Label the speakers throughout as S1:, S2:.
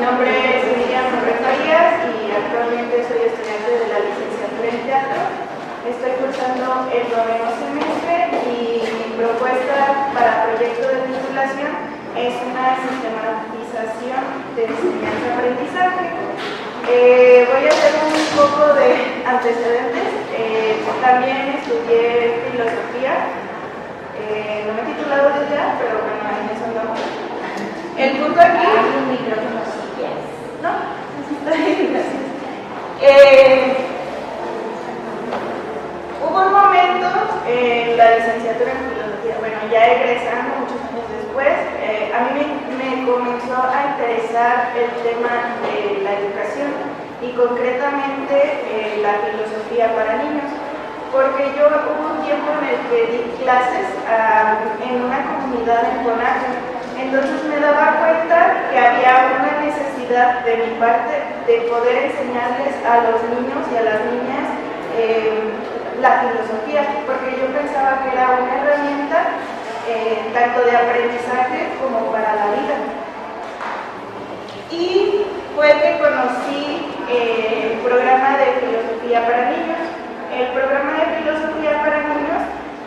S1: nombre es Miriam Farías y actualmente soy estudiante de la licenciatura en teatro. Estoy cursando el 9º semestre y mi propuesta para proyecto de titulación es una sistematización de enseñanza-aprendizaje. Voy a hacer un poco de antecedentes. También estudié filosofía. No me he titulado ya, pero bueno, en eso andamos. El punto aquí...
S2: un micrófono si quieres.
S1: No, está bien, gracias. Hubo un momento en la licenciatura en filosofía, bueno, ya egresando muchos años después, a mí me comenzó a interesar el tema de la educación y concretamente la filosofía para niños, porque yo hubo un tiempo en el que di clases en una comunidad en Conache. Entonces me daba cuenta que había una necesidad de mi parte de poder enseñarles a los niños y a las niñas la filosofía, porque yo pensaba que era una herramienta tanto de aprendizaje como para la vida. Y fue que conocí el programa de filosofía para niños. El programa de filosofía para niños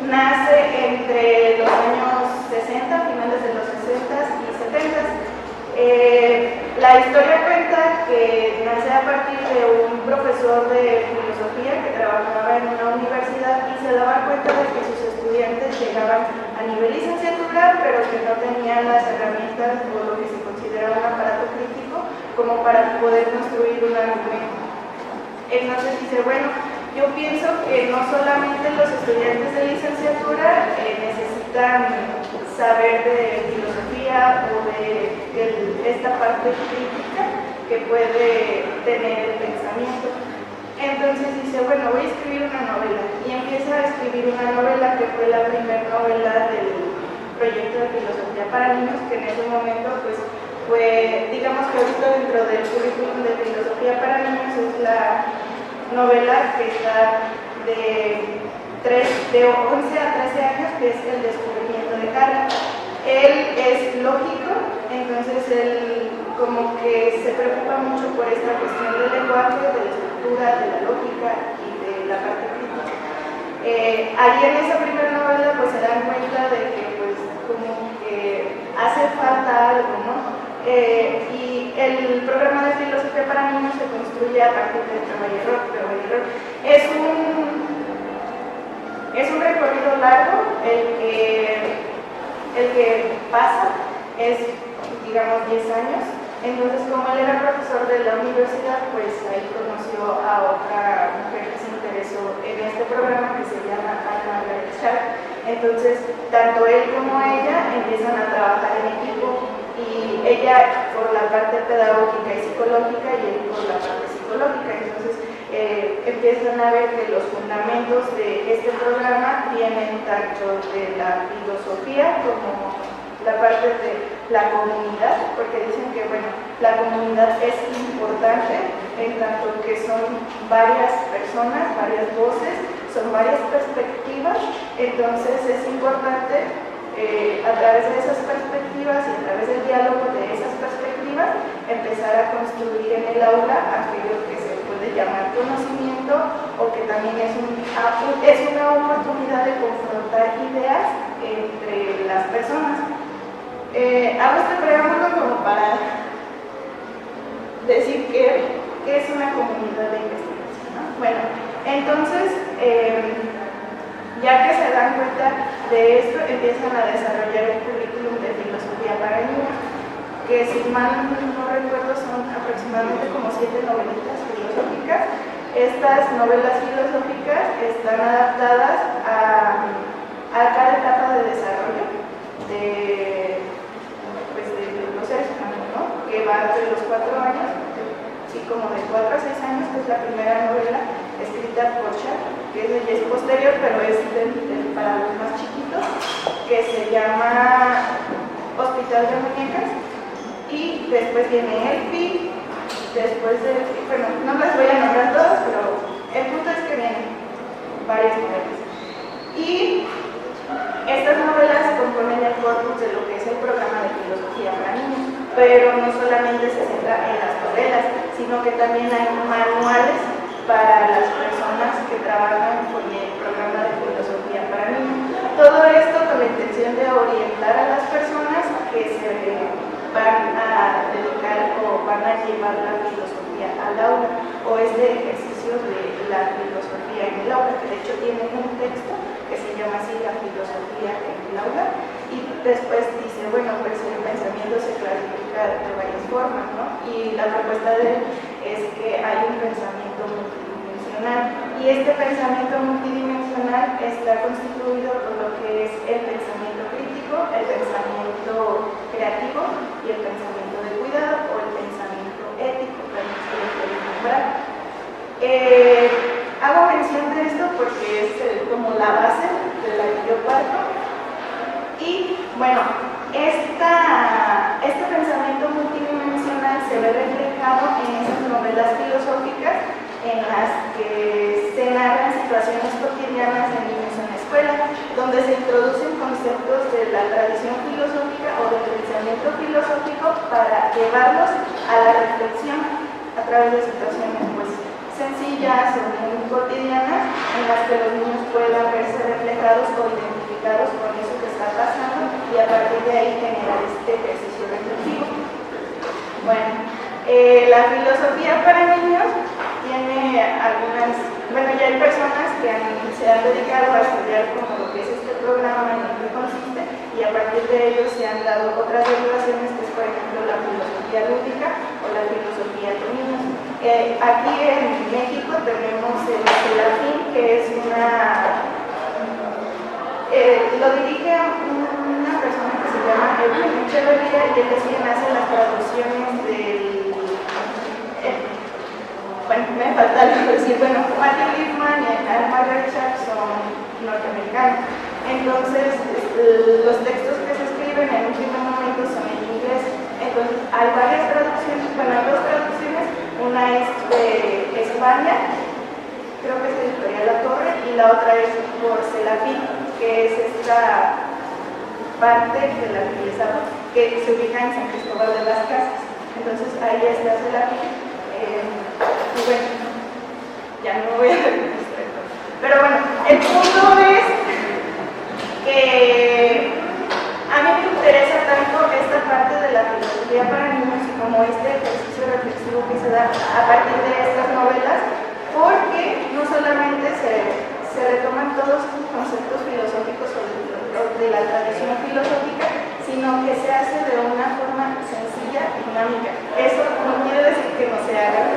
S1: nace entre los años 60, finales de los 60 y 70. La historia cuenta que nace a partir de un profesor de filosofía que trabajaba en una universidad y se daba cuenta de que sus estudiantes llegaban a nivel licenciatura, pero que no tenían las herramientas o lo que se considera un aparato crítico como para poder construir un argumento. Entonces dice, bueno, yo pienso que no solamente los estudiantes de licenciatura necesitan saber de filosofía o de esta parte crítica que puede tener el pensamiento. Entonces dice, bueno, voy a escribir una novela y empieza a escribir una novela que fue la primera novela del proyecto de filosofía para niños, que en ese momento pues fue, digamos que ahorita dentro del currículum de filosofía para niños es la novela que está de 11 a 13 años, que es El descubrimiento de Kara. Él es lógico, entonces él como que se preocupa mucho por esta cuestión del lenguaje, de la estructura, de la lógica y de la parte crítica. Ahí en esa primera novela pues se dan cuenta de que pues como que hace falta algo, ¿no? Y el programa de filosofía para niños se construye a partir de prueba y error. Es un recorrido largo, el que pasa es, digamos, 10 años. Entonces, como él era profesor de la universidad, pues ahí conoció a otra mujer que se interesó en este programa que se llama Anna Margaret Sharp. Entonces, tanto él como ella empiezan a trabajar en equipo, y ella por la parte pedagógica y psicológica y él por la parte psicológica. Entonces empiezan a ver que los fundamentos de este programa vienen tanto de la filosofía como la parte de la comunidad, porque dicen que bueno, la comunidad es importante en tanto que son varias personas, varias voces, son varias perspectivas. Entonces es importante a través de esas perspectivas y a través del diálogo de esas perspectivas empezar a construir en el aula aquello que se puede llamar conocimiento, o que también es una oportunidad de confrontar ideas entre las personas. Hago este preámbulo como para decir que es una comunidad de investigación, ¿no? Bueno, entonces ya que se dan cuenta de esto, empiezan a desarrollar el currículum de filosofía para niños, que si mal no recuerdo son aproximadamente como 7 novelitas filosóficas. Estas novelas filosóficas están adaptadas a cada etapa de desarrollo de los seres humanos, ¿no? Que va desde los 4 años, sí, como de 4 a 6 años, que es la primera novela escrita por Sharp, que es posterior, pero es para los más chiquitos, que se llama Hospital de Muñecas, y después viene Elfi, después de, bueno, no las voy a nombrar todas, pero el punto es que vienen varias novelas. Y estas novelas componen el corpus de lo que es el programa de filosofía para niños. pero no solamente se centra en las novelas, sino que también hay manuales para las personas que trabajan con el programa de filosofía para niños. Todo esto con la intención de orientar a las personas que se van a dedicar o van a llevar la filosofía al aula, o este ejercicio de la filosofía en el aula, que de hecho tiene un texto que se llama así, la filosofía en el aula, y después dice, bueno, pues el pensamiento se clasifica de varias formas, ¿no? Y la propuesta de él es que hay un pensamiento multidimensional, y este pensamiento multidimensional está constituido por lo que es el pensamiento crítico, el pensamiento creativo y el pensamiento de cuidado, o el pensamiento ético, también se lo puede nombrar. Hago mención de esto porque es como la base de la que yo parto. Y bueno, este pensamiento multidimensional se ve reflejado en esas novelas filosóficas en las que se narran situaciones cotidianas de niños en la escuela, donde se introducen conceptos de la tradición filosófica o del pensamiento filosófico para llevarlos a la reflexión a través de situaciones pues sencillas o muy cotidianas, en las que los niños puedan verse reflejados o identificados con eso que está pasando, y a partir de ahí generar este ejercicio reflexivo. Bueno, la filosofía para niños tiene algunas, bueno, ya hay personas que se han dedicado a estudiar como lo que es este programa, en lo que consiste, y a partir de ello se han dado otras derivaciones, que es por ejemplo la filosofía lúdica o la filosofía de niños. Aquí en México tenemos el CELAFIN, que es lo dirige una persona que se llama Eugenio Echeverría, y él es quien hace las traducciones del... bueno, me falta algo decir, bueno, Martin Lippmann y Alma Rexach son norteamericanos. Entonces, los textos que se escriben en un primer momento son en inglés. Entonces, hay varias traducciones, bueno, hay dos traducciones. Una es de España, creo que es de Editorial La Torre, y la otra es por CELAFIN, que es esta parte de la que se ubica en San Cristóbal de las Casas. Entonces, ahí está CELAFIN. Y bueno, ya no voy a ver esto. Pero bueno, el punto es que a mí me interesa tanto esta parte de la filosofía para niños y como este ejercicio reflexivo que se da a partir de estas novelas, porque no solamente se retoman todos estos conceptos filosóficos o de la tradición filosófica, sino que se hace de una forma sencilla y dinámica. Eso no quiere decir que no se haga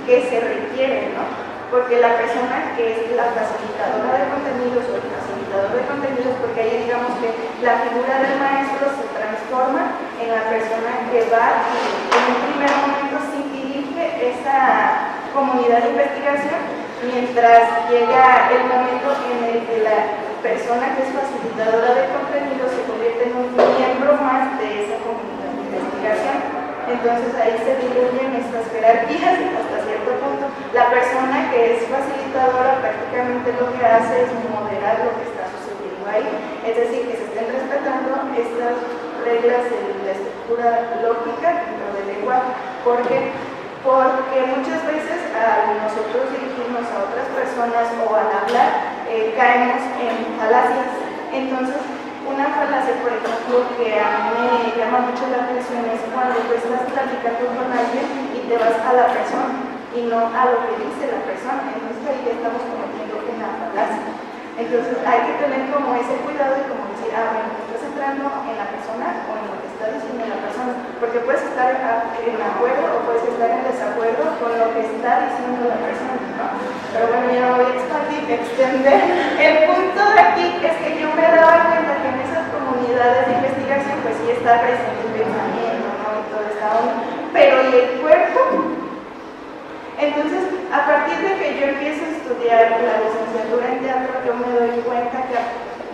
S1: que se requiere, ¿no? Porque la persona que es la facilitadora de contenidos o el facilitador de contenidos, porque ahí digamos que la figura del maestro se transforma en la persona que va y en un primer momento sí dirige esa comunidad de investigación, mientras llega el momento en el que la persona que es facilitadora de contenidos se convierte en un miembro más de esa comunidad de investigación. Entonces ahí se diluyen estas jerarquías hasta cierto punto. La persona que es facilitadora prácticamente lo que hace es moderar lo que está sucediendo ahí, es decir, que se estén respetando estas reglas de la estructura lógica dentro del lenguaje. ¿Por qué? Porque muchas veces al nosotros dirigirnos a otras personas o al hablar caemos en falacias. Entonces, una falacia, por ejemplo, que a mí me llama mucho la atención es cuando tú estás platicando con alguien y te vas a la persona y no a lo que dice la persona. Entonces ahí ya estamos cometiendo una falacia. Entonces hay que tener como ese cuidado y como decir, bueno, estás entrando en la persona o en lo que está diciendo la persona, porque puedes estar en acuerdo o puedes estar en desacuerdo con lo que está diciendo la persona, ¿no? Pero bueno, ya no voy a extender. El punto de aquí es que yo me daba cuenta que en esas comunidades de investigación pues sí está presente el pensamiento, ¿no? Y toda esta onda, pero ¿y el cuerpo? Entonces, a partir de que yo empiezo a estudiar la licenciatura en teatro, yo me doy cuenta que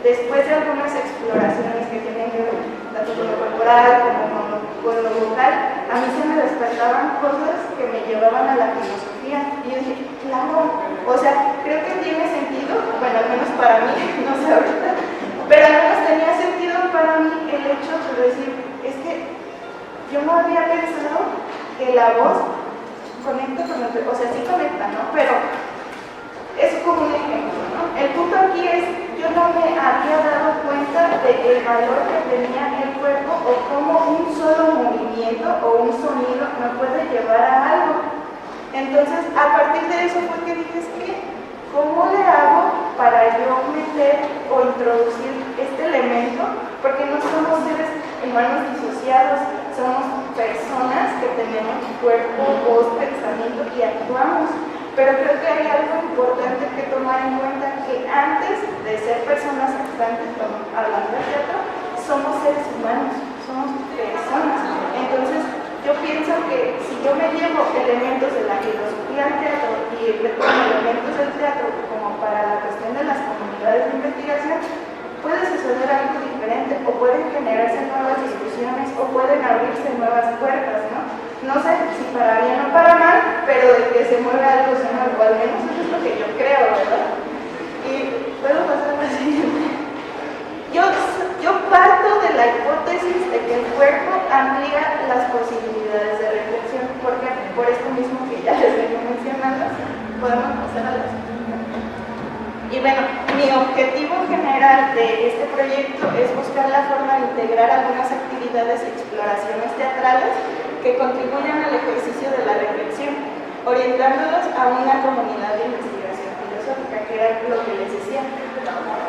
S1: después de algunas exploraciones que tienen que ver tanto con lo corporal como con lo vocal, a mí se me despertaban cosas que me llevaban a la filosofía. Y yo dije, claro, o sea, creo que tiene sentido, bueno, al menos para mí, no sé ahorita, pero al menos tenía sentido para mí el hecho de decir, es que yo no había pensado que la voz conecta con el, o sea, sí conecta, ¿no? Pero es como un ejemplo, ¿no? El punto aquí es, yo no me había dado cuenta del valor que tenía el cuerpo o cómo un solo movimiento o un sonido me puede llevar a algo. Entonces, a partir de eso fue que dije, es que, ¿cómo le hago para yo meter o introducir este elemento? Porque no somos seres humanos disociados, somos personas que tenemos cuerpo, voz, pensamiento y actuamos. Pero creo que hay algo importante que tomar en cuenta, que antes de ser personas actuantes, hablando de teatro, somos seres humanos, somos personas. Entonces, yo pienso que si yo me llevo elementos de la filosofía al teatro y retomo elementos del teatro como para la cuestión de las comunidades de investigación, puede suceder algo diferente, o pueden generarse nuevas discusiones, o pueden abrirse nuevas puertas, ¿no? No sé si para bien o para mal, pero de que se mueve algo, se mueve, o al menos eso es lo que yo creo, ¿verdad? Y puedo pasar a la siguiente. Yo parto de la hipótesis de que el cuerpo amplía las posibilidades de reflexión, porque por esto mismo que ya les vengo mencionando, podemos pasar a la siguiente. Y bueno, mi objetivo general de este proyecto es buscar la forma de integrar algunas actividades y exploraciones teatrales que contribuyan al ejercicio de la reflexión, orientándolos a una comunidad de investigación filosófica, que era lo que les decía.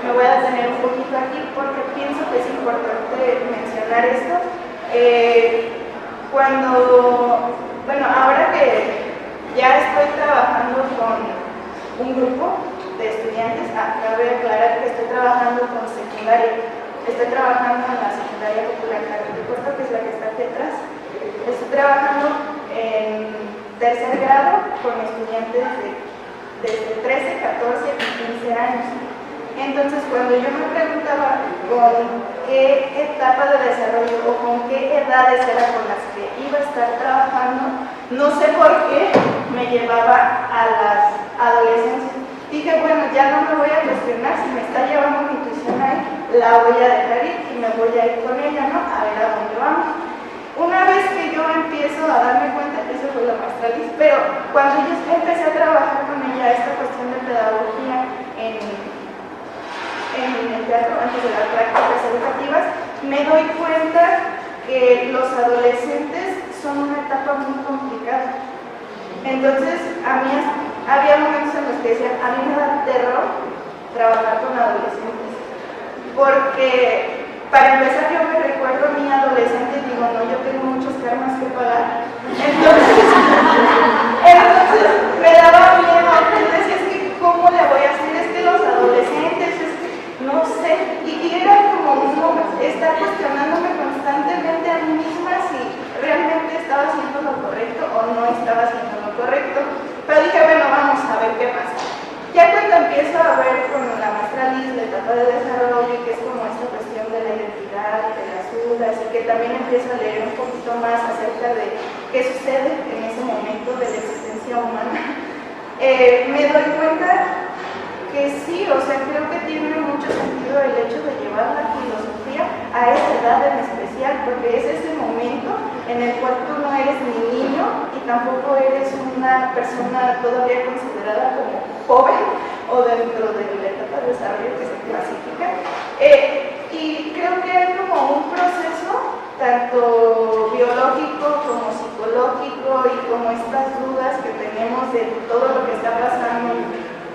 S1: Me voy a detener un poquito aquí porque pienso que es importante mencionar esto. Ahora que ya estoy trabajando con un grupo de estudiantes, cabe aclarar que estoy trabajando con secundaria. Estoy trabajando en la secundaria popular Carlos de Puerto, que es la que está aquí atrás. Estoy trabajando en tercer grado con estudiantes desde 13, 14 y 15 años. Entonces, cuando yo me preguntaba con qué etapa de desarrollo o con qué edades era con las que iba a estar trabajando, no sé por qué me llevaba a las adolescencias. Dije, bueno, ya no me voy a cuestionar, si me está llevando mi intuición ahí, la voy a dejar ir y me voy a ir con ella, ¿no? A ver a dónde vamos. Una vez que yo empiezo a darme cuenta, eso fue la maestra Liz, pero cuando yo empecé a trabajar con ella esta cuestión de pedagogía en el teatro, antes de las prácticas educativas, me doy cuenta que los adolescentes son una etapa muy complicada. Entonces, a mí había momentos en los que decían, a mí me da terror trabajar con adolescentes, porque para empezar yo me recuerdo a mi adolescente y digo, no, yo tengo muchos karmas que pagar. Entonces me daba miedo, entonces es que ¿cómo le voy a hacer? Es que los adolescentes, es que no sé, y era como estar cuestionándome constantemente a mí misma si realmente estaba haciendo lo correcto o no estaba haciendo lo correcto. Pero dije, bueno, vamos a ver qué pasa. Ya cuando empiezo a ver con la maestra Liz la etapa de desarrollo, que es como esta cuestión de la identidad y de las dudas, y que también empiezo a leer un poquito más acerca de qué sucede en ese momento de la existencia humana, me doy cuenta que sí, o sea, creo que tiene mucho sentido el hecho de llevar la filosofía a esa edad en especial, porque es ese momento en el cual tú no eres ni niño y tampoco eres una persona todavía considerada como joven o dentro de la etapa de desarrollo que se clasifica. Y creo que hay como un proceso tanto biológico como psicológico y como estas dudas que tenemos de todo lo que está pasando,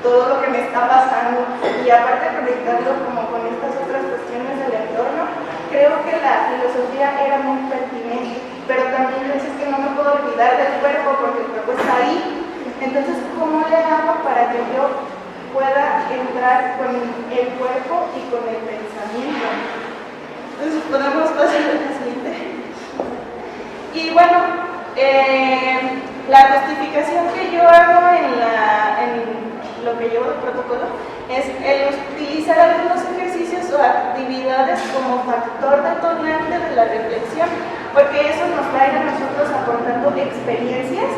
S1: todo lo que me está pasando, y aparte conectarlo como con estas otras cuestiones del entorno, creo que la filosofía era muy pertinente, pero también es que no me puedo olvidar del cuerpo porque el cuerpo está ahí. Entonces, ¿cómo le hago para que yo pueda entrar con el cuerpo y con el pensamiento? Entonces, podemos pasar a la siguiente. Y bueno, la justificación que yo hago en lo que llevo de protocolo es el utilizar algunos ejercicios o actividades como factor detonante de la reflexión, porque eso nos va a ir a nosotros aportando experiencias,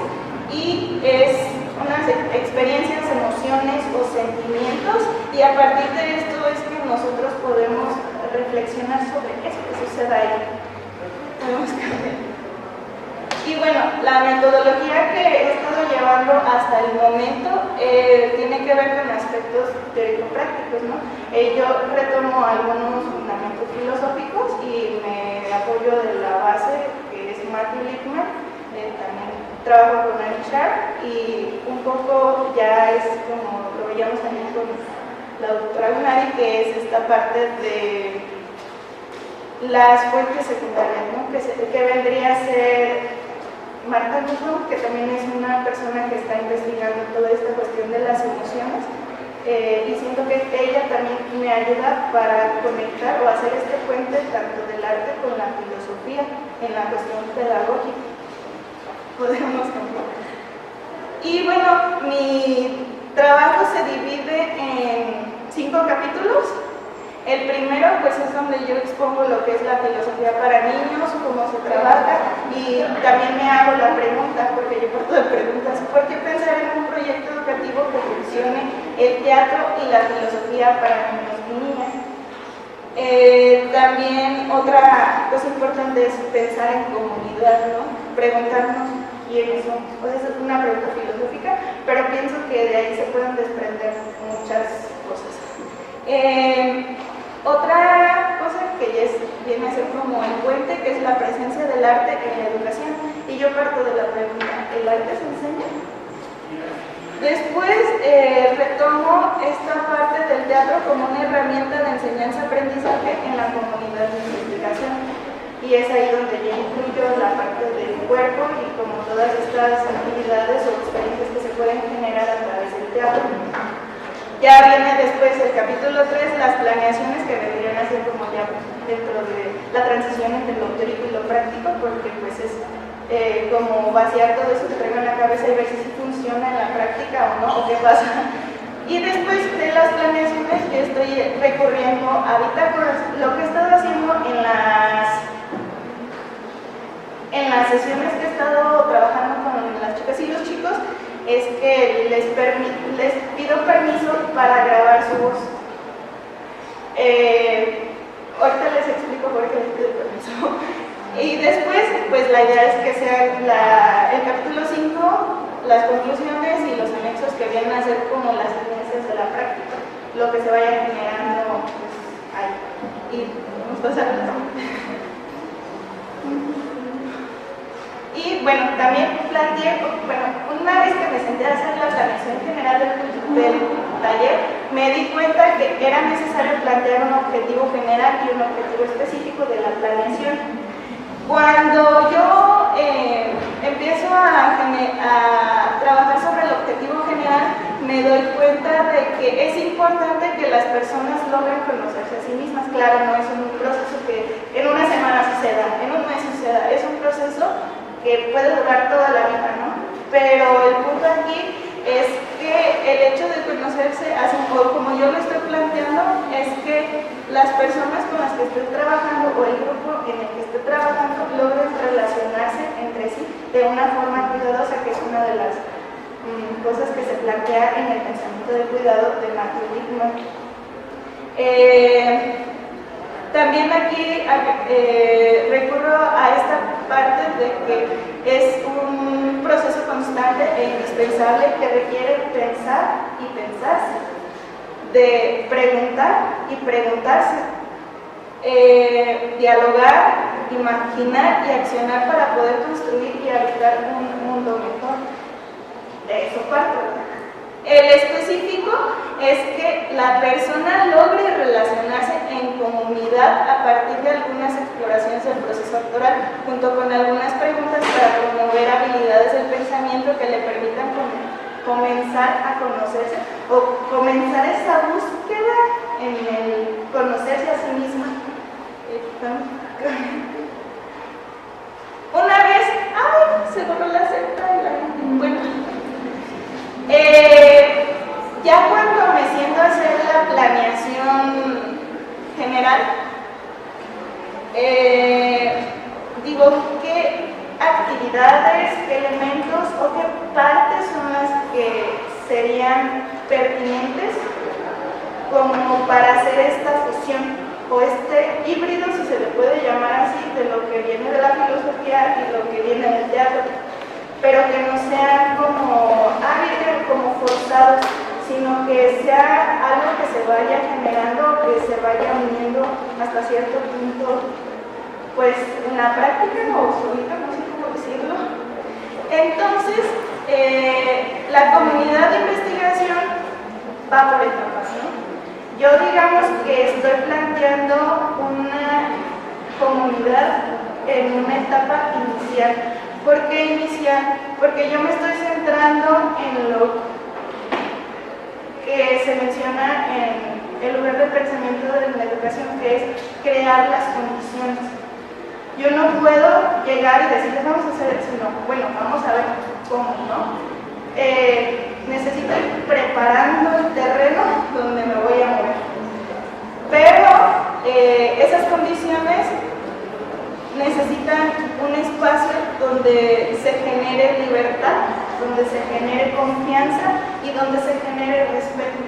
S1: y es unas experiencias, emociones o sentimientos, y a partir de esto es que nosotros podemos reflexionar sobre eso que sucede ahí. Podemos cambiar. la metodología que he estado llevando hasta el momento tiene que ver con aspectos teórico-prácticos, ¿no? Yo retomo algunos fundamentos filosóficos y me apoyo de la base que es Matthew Lippmann, también trabajo con Annie Sharp y un poco ya es como lo veíamos también con la doctora Gunari, que es esta parte de las fuentes secundarias, ¿no? que vendría a ser Martha Nussbaum, que también es una persona que está investigando toda esta cuestión de las emociones, y siento que ella también me ayuda para conectar o hacer este puente tanto del arte con la filosofía en la cuestión pedagógica. Podemos cambiar. Y bueno, mi trabajo se divide en 5 capítulos. El primero pues es donde yo expongo lo que es la filosofía para niños, cómo se trabaja, y también me hago la pregunta, porque yo parto de preguntas, ¿por qué pensar en un proyecto educativo que funcione el teatro y la filosofía para niños y niñas? También otra cosa importante es pensar en comunidad, ¿no? Preguntarnos quiénes somos. Pues es una pregunta filosófica, pero pienso que de ahí se pueden desprender muchas cosas. Otra cosa que ya viene a ser como el puente, que es la presencia del arte en la educación. Y yo parto de la pregunta, ¿el arte se enseña? Después retomo esta parte del teatro como una herramienta de enseñanza-aprendizaje en la comunidad de investigación. Y es ahí donde yo incluyo la parte del cuerpo y como todas estas actividades o experiencias que se pueden generar a través del teatro. Ya viene después el capítulo 3, las planeaciones, que vendrían a ser como ya dentro de la transición entre lo teórico y lo práctico, porque pues es como vaciar todo eso que traigo en la cabeza y ver si funciona en la práctica o no, o qué pasa. Y después de las planeaciones yo estoy recurriendo a bitácoras. Lo que he estado haciendo en las sesiones que he estado trabajando con las chicas y los chicos es que les pido permiso para grabar su voz. Ahorita les explico por qué les pido permiso. Y después, pues la idea es que sea el capítulo 5, las conclusiones y los anexos que vienen a ser como las evidencias de la práctica, lo que se vaya generando pues, ahí. Y vamos a pasar a la Y bueno, también planteé, una vez que me senté a hacer la planeación general del taller, me di cuenta que era necesario plantear un objetivo general y un objetivo específico de la planeación. Cuando yo empiezo a trabajar sobre el objetivo general, me doy cuenta de que es importante que las personas logren conocerse a sí mismas. Claro, no es un proceso que en una semana suceda, en un mes suceda, es un proceso que puede durar toda la vida, ¿no? Pero el punto aquí es que el hecho de conocerse, o como yo lo estoy planteando, es que las personas con las que estoy trabajando o el grupo en el que estoy trabajando logren relacionarse entre sí de una forma cuidadosa, que es una de las cosas que se plantea en el pensamiento de cuidado de Matthew Lippmann. También aquí recurro a esta parte de que es un proceso constante e indispensable que requiere pensar y pensarse, de preguntar y preguntarse, dialogar, imaginar y accionar para poder construir y habitar un mundo mejor. De eso parto. El específico es que la persona logre relacionarse en comunidad a partir de algunas exploraciones del proceso actoral, junto con algunas preguntas para promover habilidades del pensamiento que le permitan comenzar a conocerse o comenzar esa búsqueda en el conocerse a sí misma. Una vez, se borró la seta y la gente, bueno. Ya cuando me siento a hacer la planeación general, digo qué actividades, qué elementos o qué partes son las que serían pertinentes como para hacer esta fusión o este híbrido, si se le puede llamar así, de lo que viene de la filosofía y lo que viene del teatro. pero que no sean como forzados, sino que sea algo que se vaya generando, que se vaya uniendo hasta cierto punto, pues en la práctica o solita, no sé cómo decirlo. Entonces, la comunidad de investigación va por etapas, ¿no? Yo digamos que estoy planteando una comunidad en una etapa inicial. ¿Por qué inicial? Porque yo me estoy centrando en lo que se menciona en el lugar de pensamiento de la educación, que es crear las condiciones. Yo no puedo llegar y decirles vamos a hacer eso, sino, bueno, vamos a ver cómo, ¿no? Necesito ir preparando el terreno donde me voy a mover. Pero esas condiciones necesitan un espacio donde se genere libertad, donde se genere confianza y donde se genere respeto.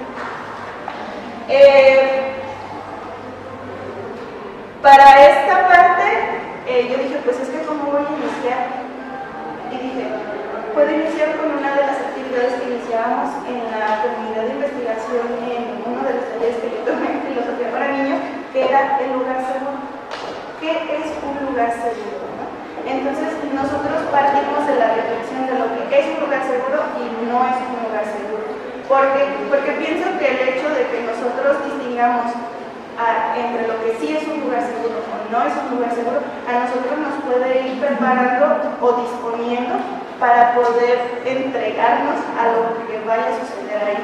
S1: Para esta parte, yo dije, pues es que ¿cómo voy a iniciar? Y dije, puedo iniciar con una de las actividades que iniciábamos en la comunidad de investigación en uno de los talleres que yo tomé en filosofía para niños, que era el lugar seguro. ¿Qué es un lugar seguro? ¿No? Entonces nosotros partimos de la reflexión de lo que es un lugar seguro y no es un lugar seguro. Porque pienso que el hecho de que nosotros distingamos entre lo que sí es un lugar seguro o no es un lugar seguro, a nosotros nos puede ir preparando o disponiendo para poder entregarnos a lo que vaya a suceder ahí.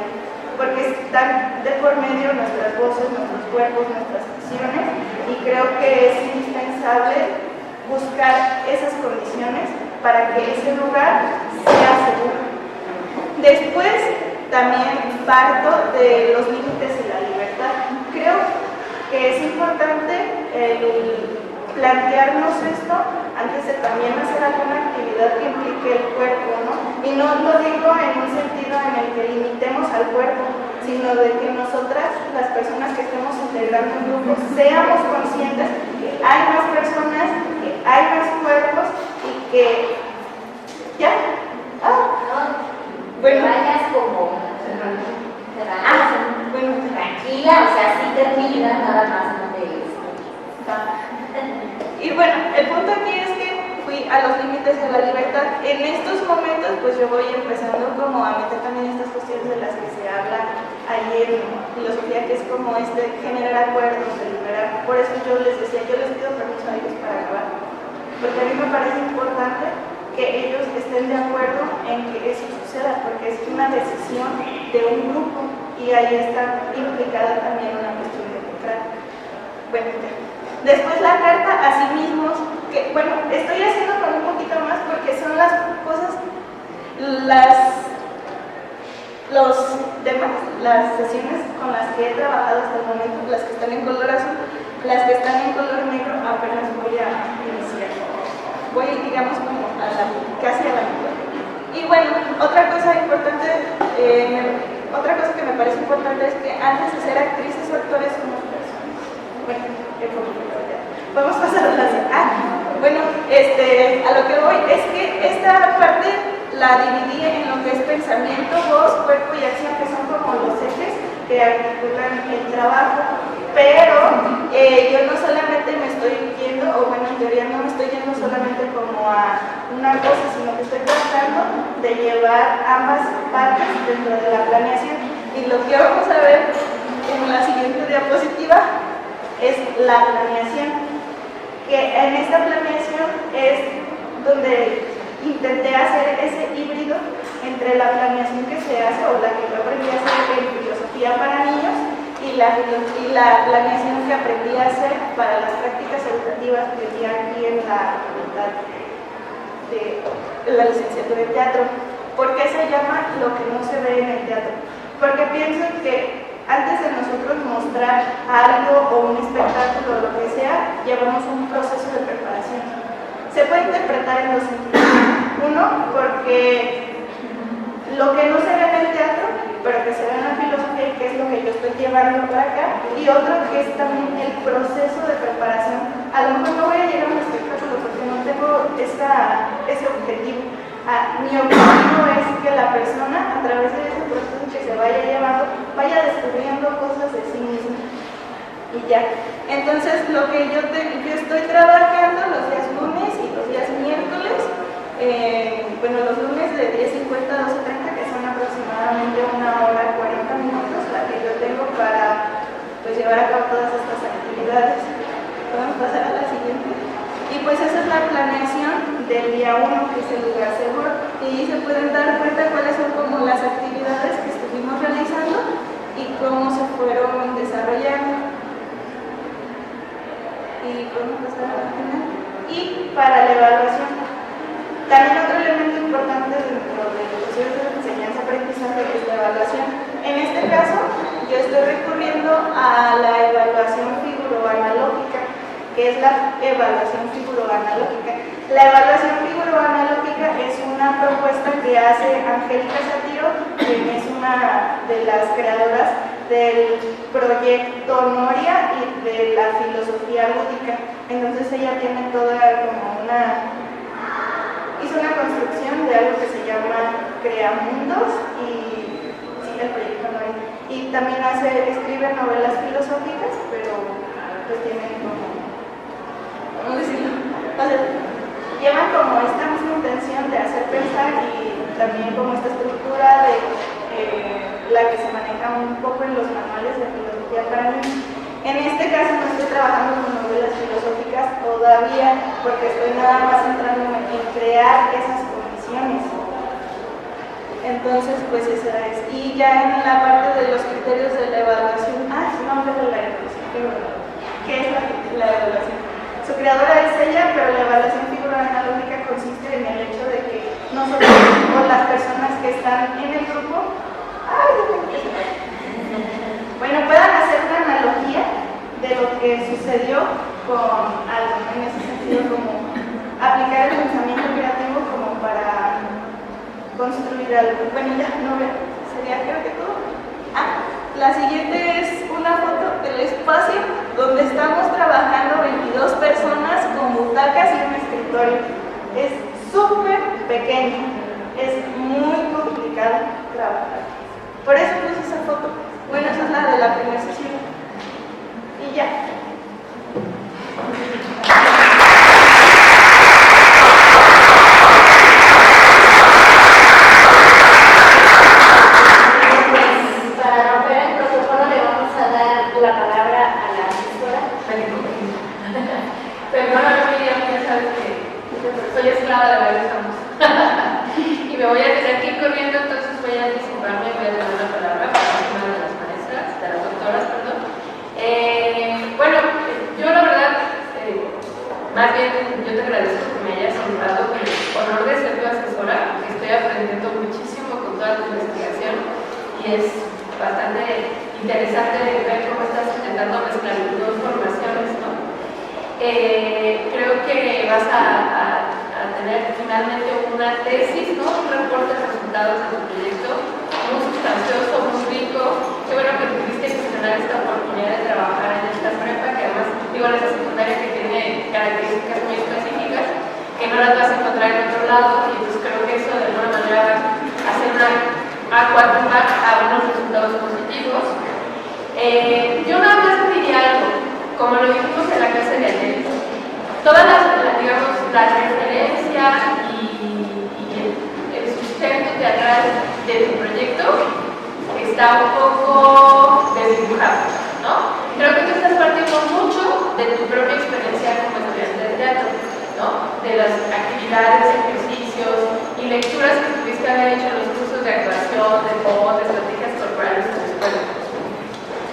S1: Porque están de por medio nuestras voces, nuestros cuerpos, nuestras acciones, y creo que es indispensable buscar esas condiciones para que ese lugar sea seguro. Después también parto de los límites y la libertad. Creo que es importante plantearnos esto antes de también hacer alguna actividad que implique el cuerpo, ¿no? Y no lo digo en un sentido en el que limitemos al cuerpo, sino de que nosotras, las personas que estemos integrando un grupo, seamos conscientes que hay más personas, que hay más cuerpos y que... ¿Ya? Bueno.
S2: Vayas como...
S1: bueno,
S2: tranquila, o sea, sí termina, nada más no te...
S1: Y bueno, el punto aquí es que fui a los límites de la libertad. En estos momentos, pues yo voy empezando como a meter también estas cuestiones de las que se habla ahí en filosofía, que es como generar acuerdos, deliberar. Por eso yo les decía, yo les pido permiso a ellos para grabar, porque a mí me parece importante que ellos estén de acuerdo en que eso suceda, porque es una decisión de un grupo y ahí está implicada también una cuestión democrática. Bueno, después la carta a sí mismos, que bueno, estoy haciendo con un poquito más porque son las cosas, las sesiones con las que he trabajado hasta el momento, las que están en color azul, las que están en color negro, apenas voy a iniciar. Voy, digamos, como casi a la mitad. Y bueno, otra cosa importante, otra cosa que me parece importante es que antes de ser actrices o actores somos personas. Bueno, vamos a pasar a la bueno, a lo que voy es que esta parte la dividí en lo que es pensamiento, voz, cuerpo y acción, que son como los ejes que articulan el trabajo. Pero yo no solamente me estoy yendo, o bueno, en teoría no me estoy yendo solamente como a una cosa, sino que estoy tratando de llevar ambas partes dentro de la planeación. Y lo que vamos a ver en la siguiente diapositiva es la planeación, que en esta planeación es donde intenté hacer ese híbrido entre la planeación que se hace, o la que yo aprendí a hacer en filosofía para niños, y la planeación que aprendí a hacer para las prácticas educativas que di aquí en la facultad de la licenciatura en teatro. ¿Por qué se llama lo que no se ve en el teatro? Porque pienso que antes de nosotros mostrar algo o un espectáculo o lo que sea, llevamos un proceso de preparación. Se puede interpretar en dos sentidos. Uno, porque lo que no se ve en el teatro, pero que se ve en la filosofía y que es lo que yo estoy llevando para acá, y otro que es también el proceso de preparación. A lo mejor no voy a llegar a un espectáculo porque no tengo ese objetivo, Mi objetivo es que la persona, a través de ese proceso que se vaya llevando, vaya descubriendo cosas de sí misma. Y ya. Entonces, lo que yo estoy trabajando los días lunes y los días miércoles, los lunes de 10:50 a 12:30, que son aproximadamente 1 hora 40 minutos, la que yo tengo para llevar a cabo todas estas actividades. Podemos pasar a la siguiente. Y pues esa es la planeación del día 1, que es el lugar seguro. Y se pueden dar cuenta cuáles son como las actividades que estuvimos realizando y cómo se fueron desarrollando. Y podemos pasar a la final. Y para la evaluación, también otro elemento importante dentro del proceso de enseñanza-aprendizaje es la evaluación. En este caso, yo estoy recurriendo a la evaluación figuro-analógica, que es la evaluación figuro-analógica. La evaluación figuro-analógica es una propuesta que hace Angélica Satiro, quien es una de las creadoras del proyecto Noria y de la filosofía lúdica. Entonces ella tiene toda como hizo una construcción de algo que se llama Creamundos y el proyecto Noria. Y también escribe novelas filosóficas, pero pues tienen como, ¿cómo decirlo? O sea, llevan como esta misma intención de hacer pensar y también como esta estructura de la que se maneja un poco en los manuales de filosofía para niños. En este caso no estoy trabajando con novelas filosóficas todavía, porque estoy nada más centrándome en crear esas condiciones. Entonces, pues esa es. Y ya en la parte de los criterios de la evaluación, no, de la evaluación, ¿qué es la evaluación? Su creadora es ella, pero la evaluación figuro-analógica consiste en el hecho de que nosotros o las personas que están en el grupo puedan hacer una analogía de lo que sucedió con algo, en ese sentido, como aplicar el pensamiento creativo como para construir algo. Bueno, ya no veo, sería creo que todo. La siguiente es una foto del espacio donde estamos trabajando 22 personas con butacas y un escritorio. Es súper pequeño, es muy complicado trabajar. Por eso puse esa foto. Bueno, esa es la de la primera sesión. Y ya.
S2: Para romper el protocolo le vamos a dar la palabra a la asesora.
S3: Perdóname, Miriam, ya sabes que soy esclava de varios amos. Y me voy a tener que ir corriendo, entonces voy a anticiparme y voy a dar la palabra para una de las maestras, de las doctoras, perdón. Yo la verdad, más bien yo te agradezco que me hayas honrado con el honor de ser tu asesora, porque estoy aprendiendo muchísimo con toda tu investigación y es bastante interesante ver cómo estás intentando mezclar dos formaciones, ¿no? Creo que vas a tener finalmente una tesis, ¿no? Un reporte de resultados de tu proyecto muy sustancioso, muy rico. Qué bueno que tuviste que tener esta oportunidad de trabajar en esta prepa, que además digo en esta secundaria que tiene características muy específicas, que no las vas a encontrar en otro lado, y pues creo que eso de alguna manera va a hacer una coadyuvar a unos resultados positivos. Yo nada más te diría algo, como lo dijimos en la clase de ayer, todas digamos, la referencia y el sustento teatral de tu proyecto está un poco desdibujado, ¿no? Creo que tú estás partiendo mucho de tu propia experiencia como estudiante de teatro, ¿no? De las actividades, ejercicios y lecturas que tuviste haber hecho en los cursos de actuación, de voz, de estrategias corporales en la escuela.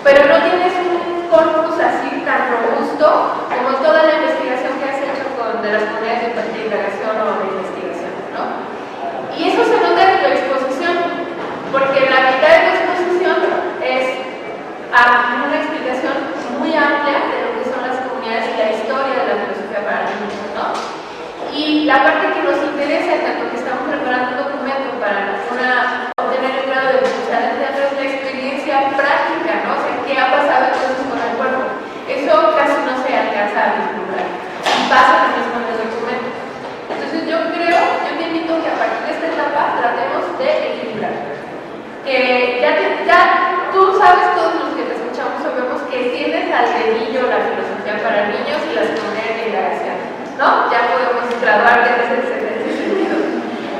S3: Pero no tienes un corpus así tan robusto como toda la investigación que has hecho de las comunidades de indagación o de investigación, ¿no? Y eso se nota en tu exposición, porque la mitad de tu exposición es una explicación muy amplia de lo que son las comunidades y la historia de la filosofía para niños, ¿no? Y la parte que nos interesa, tanto que estamos preparando un documento para obtener el grado de difusión del teatro, es la experiencia práctica, ¿no? O sea, ¿qué ha pasado entonces con el cuerpo? Eso casi no se alcanza a vislumbrar. Pasa lo mismo en el documento. Entonces yo te invito a que a partir de esta etapa tratemos de equilibrar. Que ya tú sabes, todos los que te escuchamos sabemos que tienes al dedillo la filosofía para niños y la secundaria de indagación, ¿no? Ya podemos graduarte en ese sentido.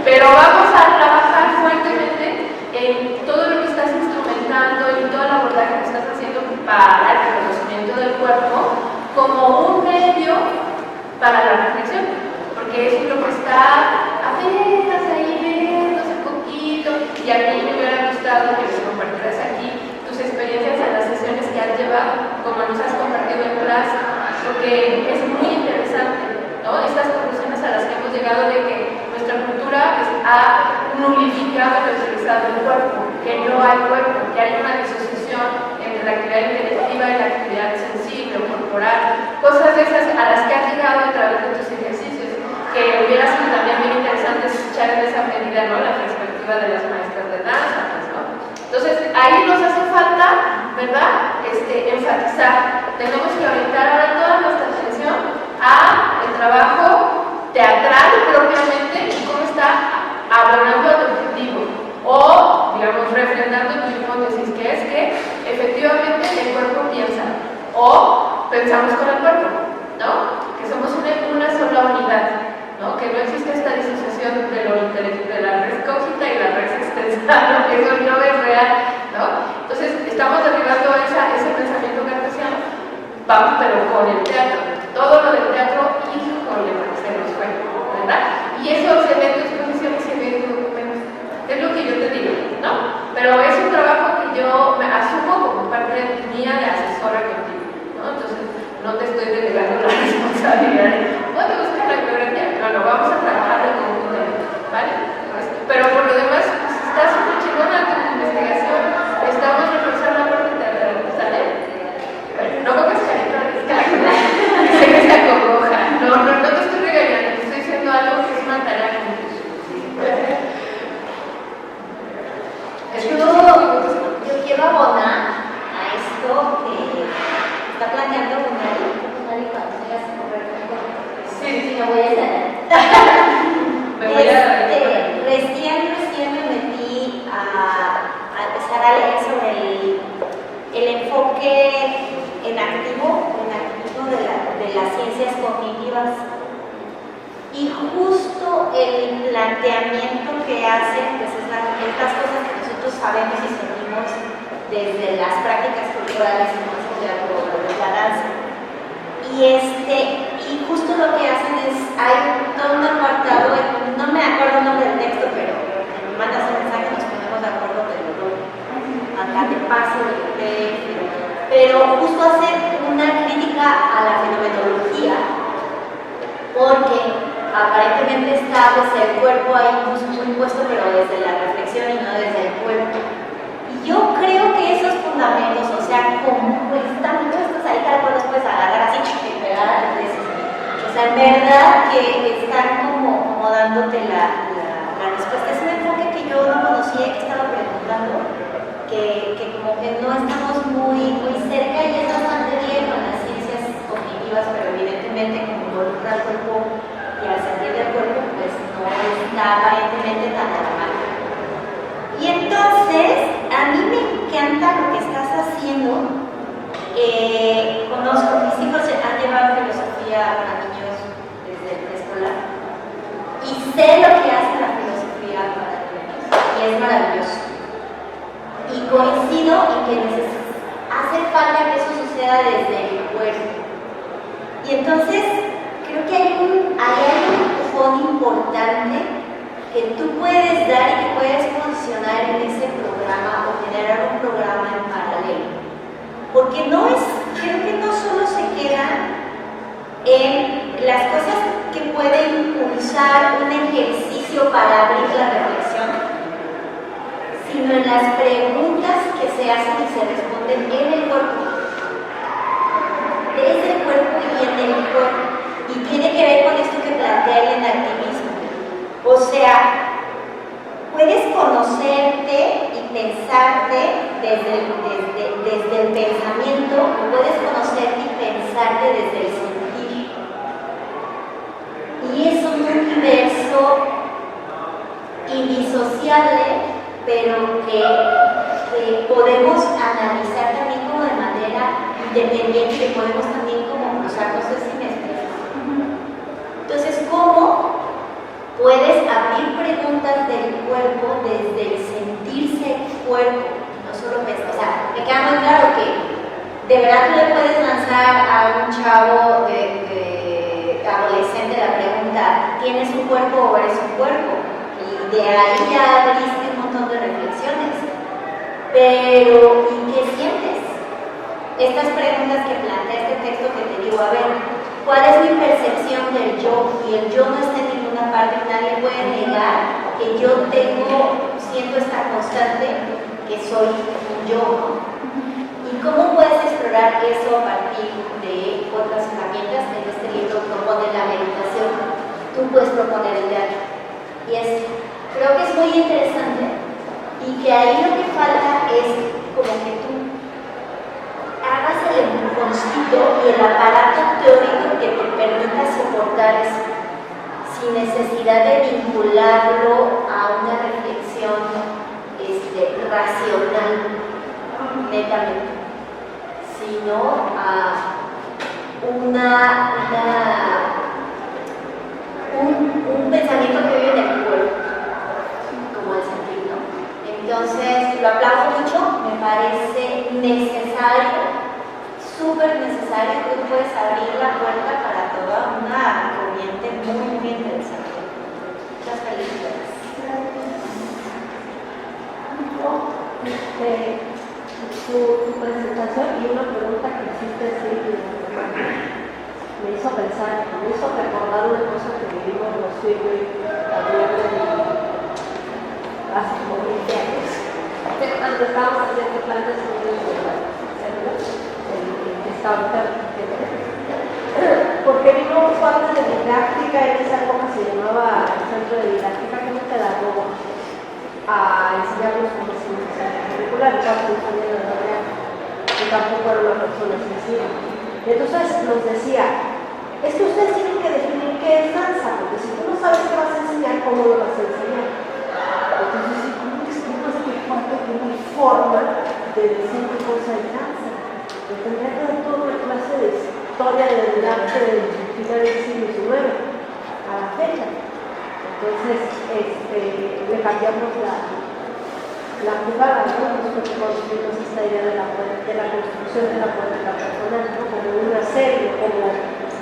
S3: Pero vamos a trabajar fuertemente en todo lo que estás instrumentando y todo el abordaje que estás haciendo para el reconocimiento del cuerpo como un medio para la reflexión, porque eso es lo que está apenas ahí viéndose un poquito, y a mí me hubiera gustado que nos compartieras aquí tus experiencias en las sesiones que has llevado, como nos has compartido en clase, porque es muy interesante, ¿no? Estas conclusiones a las que hemos llegado de que nuestra cultura ha nulificado y utilizado el cuerpo, que no hay cuerpo, que hay una disociación entre la actividad intelectiva y la actividad sensible o corporal, cosas de esas a las que has llegado a través de tus ejercicios, que hubiera sido también bien interesante escuchar en esa medida, ¿no? La perspectiva de las maestras de danza, pues, ¿no? Entonces, ahí nos hace falta, ¿verdad? Enfatizar. Tenemos que orientar ahora toda nuestra atención al trabajo teatral propiamente y cómo está abordando el objetivo. O, digamos, refrendando tu hipótesis, que es que efectivamente el cuerpo piensa. O pensamos con el cuerpo, ¿no? Que somos una sola unidad, ¿no? Que no existe esta disociación de lo intelectual, de la res cogita y la res extensa, ¿no? Que eso no es real, ¿no? Entonces, estamos derribando ese pensamiento cartesiano, vamos, pero con el teatro. Todo lo del teatro, híjole, se nos fue, ¿verdad? Y eso se ve en tu exposición y se ve en tu documento. Es lo que yo te digo, ¿no? Pero es un trabajo que yo me asumo como parte mía de asesora contigo, ¿no? Entonces, no te estoy delegando la responsabilidad de, ¿cómo te gusta la coreografía? No, vamos a trabajar en conjuntamente, ¿vale? Pero por lo demás, pues, está súper chingona tu investigación, estamos reforzando la parte teatral, ¿sale? Bueno, no pongas carita, sé que se acongoja, no te estoy regañando, te estoy diciendo algo que es una tarea juntos.
S2: Yo quiero abonar a esto que está planteando Gunari cuando se hace
S3: Sí,
S2: me voy a salir.
S3: me voy a...
S2: Recién me metí a empezar a leer sobre el enfoque en activo de las ciencias cognitivas. Y justo el planteamiento que hacen, pues es las cosas que nosotros sabemos y sentimos desde las prácticas culturales, como es el teatro o la danza. Y justo lo que hacen es, hay todo un apartado, no me acuerdo el nombre del texto, pero me mandas un mensaje, nos ponemos de acuerdo, acá te paso pero justo hacer una crítica a la fenomenología, porque aparentemente está desde el cuerpo ahí muy puesto, pero desde la reflexión y no desde el cuerpo. Y yo creo que esos fundamentos, o sea, como están puestos ahí, tal cual los puedes agarrar así y pegar a veces. O sea, en verdad que están como dándote la respuesta. Es un enfoque que yo no conocía, que estaba preguntando, que como que no estamos muy cerca y es bastante bien con las ciencias cognitivas, pero evidentemente como involucra al cuerpo y al sentir del cuerpo, pues no está aparentemente tan normal. Y entonces, a mí me encanta lo que estás haciendo. Conozco, mis hijos han llevado filosofía a niños desde el preescolar y sé lo que hace la filosofía para niños y es maravilloso. Y coincido en que hace falta que eso suceda desde el cuerpo. Y entonces, creo que hay un empujón importante que tú puedes dar y que puedes funcionar en ese programa o generar un programa en paralelo. Porque creo que no solo se quedan en las cosas que pueden impulsar un ejercicio para abrir la reflexión, sino en las preguntas que se hacen y se responden en el cuerpo, desde el cuerpo y en el cuerpo. Y tiene que ver con esto que plantea el enactivismo. O sea, puedes conocerte y pensarte desde el pensamiento, o puedes conocerte y pensarte desde el sentir. Y es un universo sociable, pero que podemos analizar también como de manera independiente, que podemos también como cruzar, no sé si me explico. Entonces, ¿cómo puedes abrir preguntas del cuerpo desde el sentirse cuerpo? No solo pensar, o sea, me queda muy claro que de verdad tú le puedes lanzar a un chavo de adolescente la pregunta, ¿tienes un cuerpo o eres un cuerpo? Y de ahí ya abriste un montón de reflexiones. Pero, ¿y qué sientes? Estas preguntas que plantea este texto que te digo, a ver, ¿cuál es mi percepción del yo? Y el yo no está en ninguna parte, nadie puede negar que yo siento esta constante que soy un yo, ¿no? ¿Y cómo puedes explorar eso a partir de otras herramientas? En este libro propone la meditación, tú puedes proponer el teatro. Y creo que es muy interesante y que ahí lo que falta es como que tú hagas el empujoncito y el aparato teórico que te permita soportar eso, sin necesidad de vincularlo a una reflexión racional, netamente, sino a un pensamiento que vive en el cuerpo, como el sentir, ¿no? Entonces, lo aplaudo mucho, me parece necesario, súper necesario, que tú puedes abrir la puerta para toda una corriente muy, muy interesante. Muchas felicidades.
S4: Tu presentación y una pregunta que hiciste me hizo pensar, me hizo recordar una cosa que vivimos los Swigui hace como 20 años, cuando estábamos haciendo plantas que está ahorita, porque vino parte de didáctica, en esa época se llamaba el centro de didáctica como pedagogo, a enseñarnos cómo se enseña curricular, y cuando salía de la realidad, que tampoco era una persona sencilla. Entonces nos decía, es que ustedes tienen que definir qué es danza, porque si tú no sabes qué vas a enseñar, ¿cómo lo vas a enseñar? Entonces, ¿cómo explicas que parte tiene forma de decir qué cosa es danza? Yo tendría que dar toda una clase de historia del arte del final del siglo XIX a la fecha. Entonces, le cambiamos la jugada, ¿no? Nosotros conocimos esta idea de la construcción de la poética personal, ¿no? Como una serie,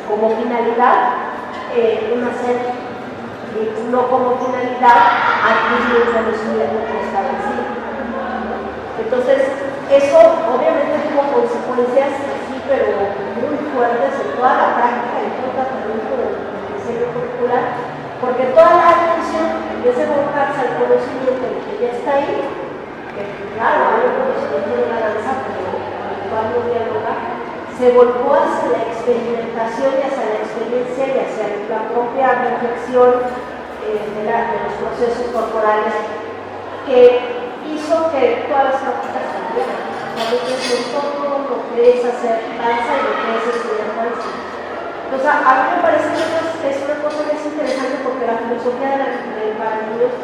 S4: como finalidad, una serie, y no como finalidad adquirir un conocimiento que está establecido. Entonces, eso obviamente tuvo consecuencias, sí, pero muy fuertes en toda la práctica y todo el tratamiento del diseño curricular, porque toda la atención, en vez de volcarse al conocimiento que ya está ahí, que claro, hay un conocimiento de la danza, pero al cual no dialoga, se volcó hacia la experimentación y hacia la experiencia y hacia la propia reflexión de los procesos corporales, que hizo que todas las prácticas cambiaran. Todo lo que es hacer danza y lo que es estudiar danza. Entonces, a mí me parece que es una cosa que es interesante porque la filosofía para niños,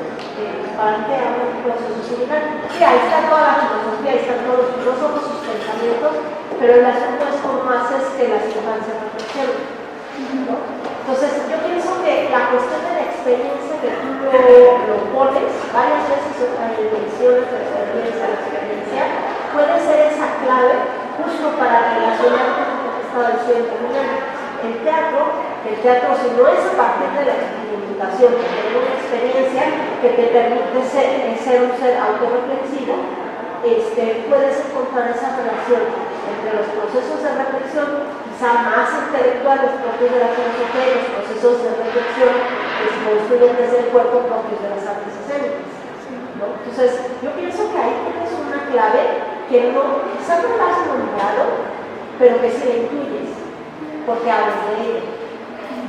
S4: para que haga un proceso similar. Sí, ahí está toda la filosofía, ahí están todos los filósofos, sus pensamientos, pero el asunto es cómo haces que las infancias reflexionen, ¿no? Entonces, yo pienso que la cuestión de la experiencia que tú lo pones varias veces en dimensiones de la experiencia, puede ser esa clave justo para relacionar con lo que estaba diciendo. El teatro, si no es a partir de la experimentación, de una experiencia que te permite ser un ser autorreflexivo, puedes encontrar esa relación entre los procesos de reflexión, quizá más intelectuales propios de la filosofía y los procesos de reflexión que se construyen desde el cuerpo propios de las artes escénicas, ¿no? Entonces, yo pienso que ahí tienes una clave que quizá no la has nombrado, pero que sí la intuyes, porque hablas de ella,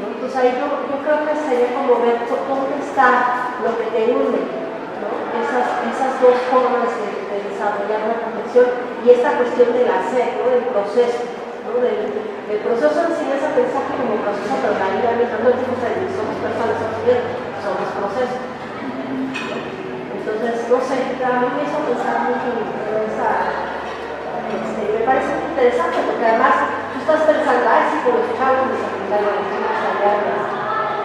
S4: ¿no? Entonces ahí yo creo que sería como ver por dónde está lo que te une, ¿no? Esas dos formas de desarrollar la reflexión y esta cuestión del hacer, ¿no? Del proceso, ¿no? Del proceso de enseñanza a pensar que como proceso, pero la vida misma no decimos somos personas, somos procesos. porque además tú estás pensando, ay, sí, por los chavos de secundaria,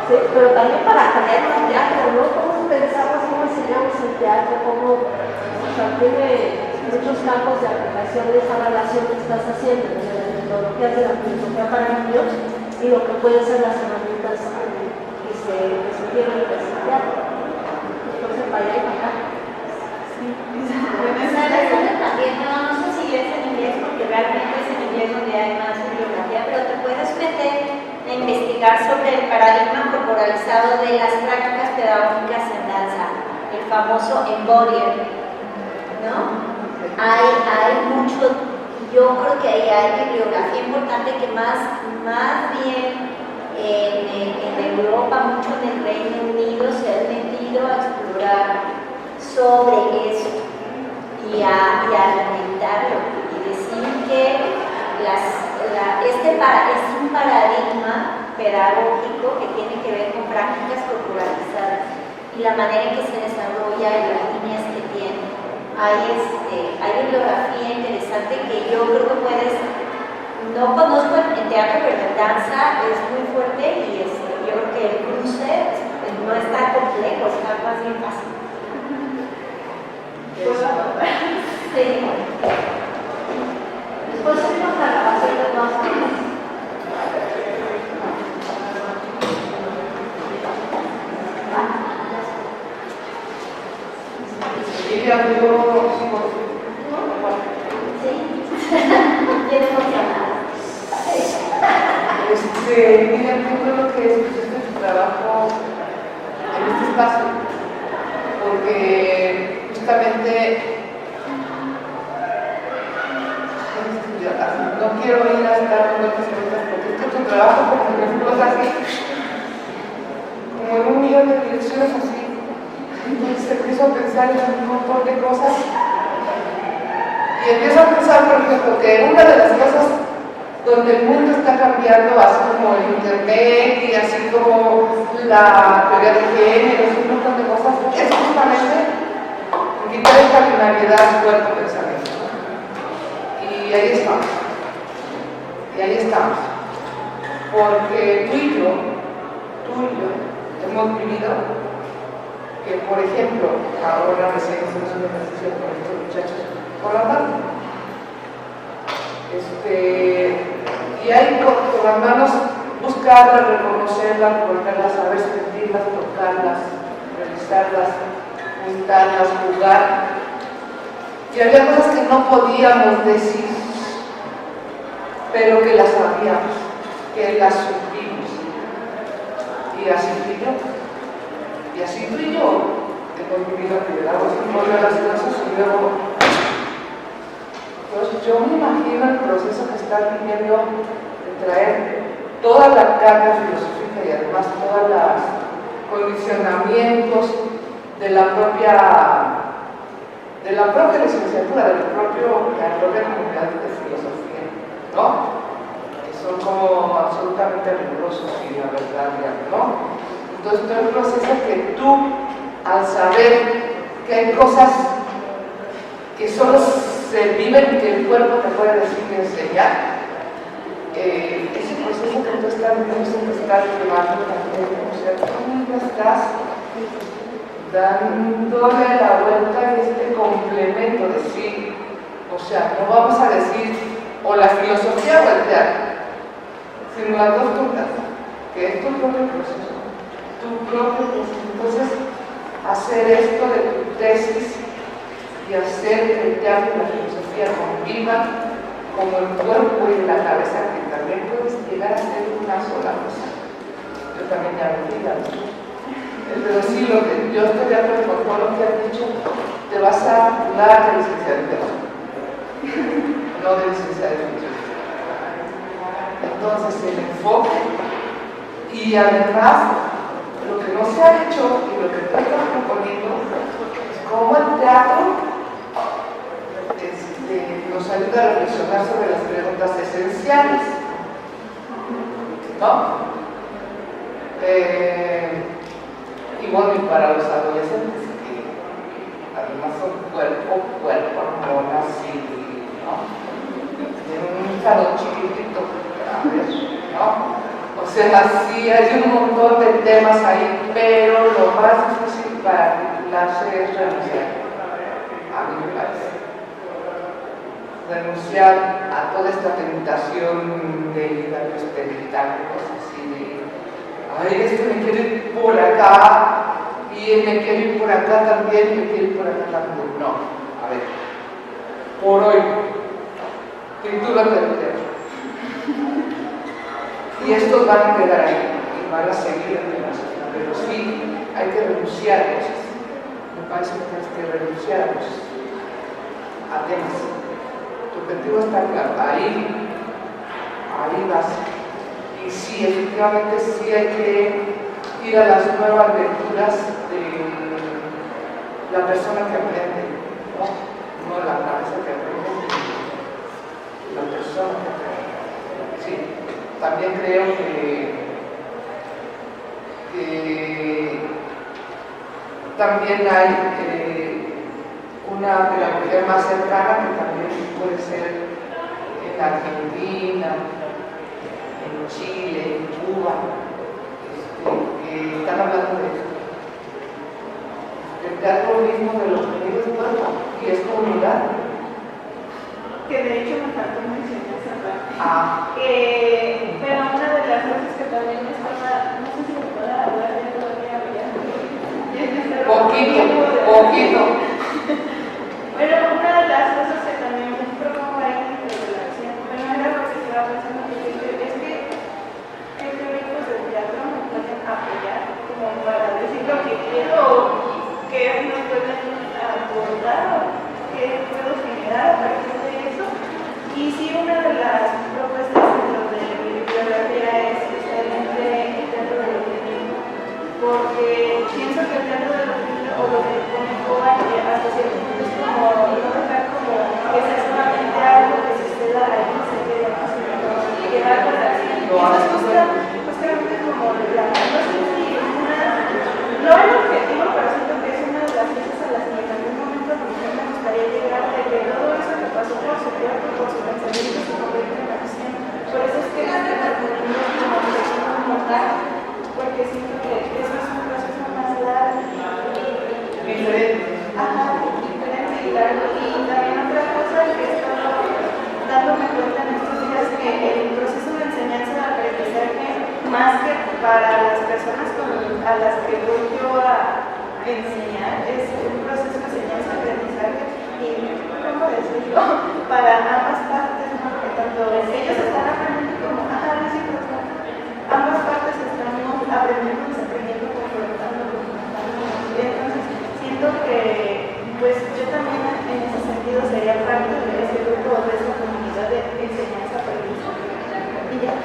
S4: sí, pero también para cambiar el teatro, ¿no? ¿Cómo pensamos, cómo enseñamos el teatro, cómo, o sea, tiene muchos campos de aplicación de esa relación que estás haciendo desde las metodologías de la filosofía para niños y lo que pueden ser las herramientas que se tienen en ese teatro. Entonces, para allá y para acá.
S2: También, no sé si es en inglés, porque realmente es en inglés donde hay más bibliografía, pero te puedes meter a investigar sobre el paradigma corporalizado de las prácticas pedagógicas en danza, el famoso embodied, ¿no? Hay mucho, yo creo que ahí hay bibliografía importante que más bien en Europa, mucho en el Reino Unido, se han metido a explorar sobre eso y a argumentarlo y decir que es un paradigma pedagógico que tiene que ver con prácticas corporalizadas y la manera en que se desarrolla y las líneas que tiene. Hay bibliografía interesante que yo creo que puedes, no conozco en teatro, pero en danza es muy fuerte y yo creo que el cruce no está complejo, está más bien fácil. Sí.
S4: Después hacemos la grabación de todas formas.
S5: Y ya digo,
S2: Tiene funcionado.
S5: mira, yo creo que es tu trabajo en este espacio, porque justamente no quiero ir a estar con otras cosas, porque esto es tu trabajo como me explota así, como en un millón de direcciones así. Entonces empiezo a pensar en un montón de cosas y empiezo a pensar, por ejemplo, que una de las cosas donde el mundo está cambiando, así como el internet y así como la teoría de género, un montón de cosas, es justamente quitar esta binariedad cuerpo-pensamiento. Y ahí estamos. Y ahí estamos. Porque tú y yo, hemos vivido que, por ejemplo, ahora recién hacemos un ejercicio con estos muchachos por la tarde. Y hay con las manos buscarlas, reconocerlas, volverlas a ver, sentirlas, tocarlas, revisarlas, juntarlas, jugar. Y había cosas que no podíamos decir, pero que las sabíamos, que las supimos. Y así fui yo. Y así tú y yo hemos vivido que le damos un rollo a las cosas y luego. Entonces yo me imagino el proceso que está viviendo de traer toda la carga filosófica y además todos los condicionamientos de la propia licenciatura, de la propia comunidad de filosofía, ¿no? Que son como absolutamente rigurosos y la verdad, ¿no? Entonces todo el proceso que tú, al saber que hay cosas que solo se viven y que el cuerpo te puede decir y enseñar, ese proceso que tú estás viviendo es el que estás llevando también, o sea, tú estás dándole la vuelta a este complemento de sí, o sea, no vamos a decir o la filosofía o el teatro, sino las dos juntas, que es tu propio proceso. Entonces, hacer esto de tu tesis y hacer que el teatro y la filosofía convivan como el cuerpo y la cabeza, que también puedes llegar a ser una sola cosa. Yo también ya lo digo, pero sí, lo que yo estoy de acuerdo con todo lo que has dicho, te vas a hablar de licenciatura, no de licenciatura. Entonces, el enfoque y además lo que no se ha hecho y lo que tú estás proponiendo es cómo el teatro nos ayuda a reflexionar sobre las preguntas esenciales, ¿no? Y bueno, y para los adolescentes, que además son cuerpo, hormonas, ¿no? en un salón chiquitito, a ver, ¿no? O sea, sí hay un montón de temas ahí, pero lo más difícil para el clase es renunciar, a mí me parece. Renunciar a toda esta tentación de ir a experimentar cosas así de, ay, este me quiere ir por acá, y él me quiere ir por acá también, y me quiere ir por acá también. No, a ver, por hoy, titúlate entero. Y estos van a quedar ahí, y van a seguir en la sociedad, pero sí hay que renunciar a cosas. Me parece que tienes que renunciar a cosas, a temas. Tu objetivo está claro, ahí vas. Y sí, efectivamente sí hay que ir a las nuevas lecturas de la persona que aprende, no la cabeza que aprende, la persona que aprende. Sí, también creo que también hay una pedagogía más cercana que también puede ser en Argentina, en Chile, en Cuba, que están hablando de esto. El teatro mismo de los medios es cuerpo y es comunidad.
S1: Que de hecho me faltó mencionar esa parte.
S5: Pero
S1: una de las cosas que también estaba, no sé si me puedo hablar de todavía,
S5: poquito.
S1: Pero una de las cosas que también me promueve ahí de relación, bueno, era lo que estaba pensando, es que en teóricos del teatro me pueden apoyar como para decir lo que quiero, o qué me pueden aportar, o qué puedo generar a partir de eso. Y sí, una de las propuestas dentro de mi bibliografía es justamente el teatro de lo femenino, porque pienso que el teatro de lo femenino, o lo que comentó hasta cierto punto, es como no dejar como que sea solamente algo que suceda ahí, se quede más, sino que va a pasar. Y eso es justamente como la, no sé si no es el objetivo, pero siento que es una de las cosas a las que en algún momento a lo mejor me gustaría llegar, de que todo eso que pasó por su cuerpo, por su pensamiento, se convierte en acción. Por eso es que la estoy poniendo como dirección mortal, porque siento que eso es un proceso más largo.
S5: diferente.
S1: Ajá, diferente y largo. Y también otra cosa que he estado dándome cuenta en estos días, que el proceso de enseñanza de aprendizaje, más que para las personas a las que voy yo a enseñar, es un proceso de enseñanza-aprendizaje y, ¿cómo decirlo? Para ambas partes, ¿no? Que tanto ellos están aprendiendo como, ambas partes estamos aprendiendo, desaprendiendo, confrontando. Entonces, siento que, pues, yo también en ese sentido sería parte de ese grupo, de esa comunidad de enseñanza-aprendizaje. Y ya.